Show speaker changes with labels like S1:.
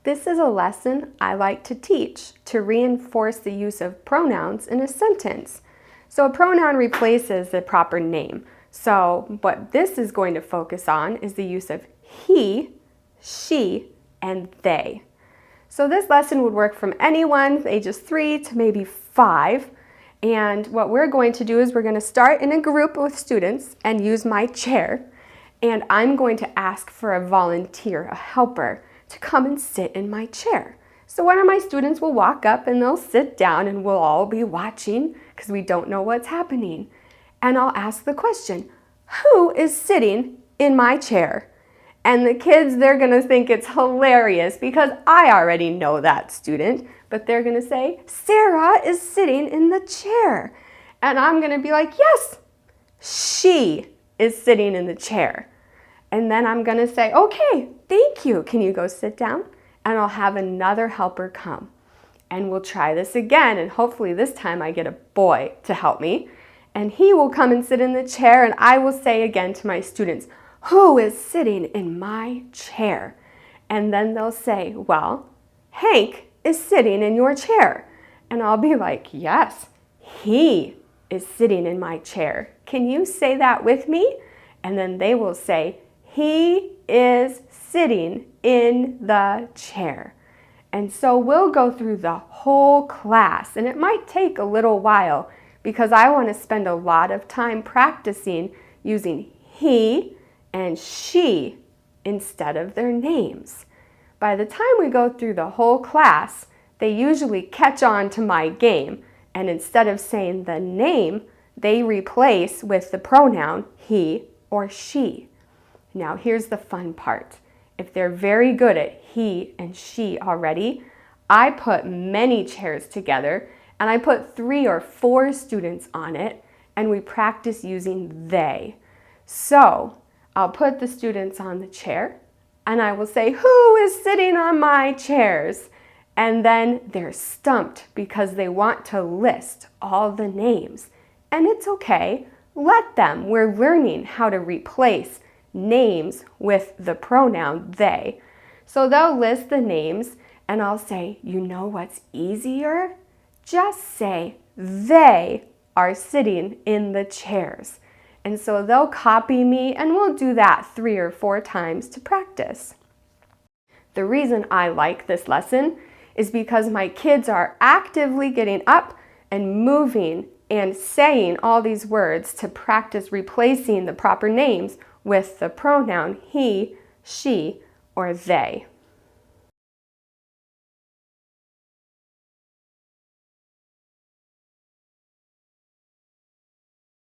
S1: This is a lesson I like to teach to reinforce the use of pronouns in a sentence. So a pronoun replaces the proper name. So what this is going to focus on is the use of he, she, and they. So this lesson would work from anyone ages 3 to maybe 5. And what we're going to do is we're going to start in a group with students and use my chair. And I'm going to ask for a volunteer, a helper, to come and sit in my chair. So one of my students will walk up and they'll sit down and we'll all be watching because we don't know what's happening. And I'll ask the question, who is sitting in my chair? And the kids, they're gonna think it's hilarious because I already know that student, but they're gonna say, Sarah is sitting in the chair. And I'm gonna be like, yes, she is sitting in the chair. And then I'm gonna say, okay, thank you. Can you go sit down? And I'll have another helper come. And we'll try this again, and hopefully this time I get a boy to help me. And he will come and sit in the chair, and I will say again to my students, who is sitting in my chair? And then they'll say, well, Hank is sitting in your chair. And I'll be like, yes, he is sitting in my chair. Can you say that with me? And then they will say, he is sitting in the chair. And so we'll go through the whole class, and it might take a little while because I want to spend a lot of time practicing using he and she instead of their names. By the time we go through the whole class, they usually catch on to my game, and instead of saying the name, they replace with the pronoun he or she. Now here's the fun part. If they're very good at he and she already, I put many chairs together and I put 3 or 4 students on it and we practice using they. So I'll put the students on the chair and I will say, who is sitting on my chairs? And then they're stumped because they want to list all the names. And it's okay, let them. We're learning how to replace names with the pronoun they. So they'll list the names and I'll say, you know what's easier? Just say they are sitting in the chairs. And so they'll copy me and we'll do that 3 or 4 times to practice. The reason I like this lesson is because my kids are actively getting up and moving and saying all these words to practice replacing the proper names with the pronoun he, she, or they.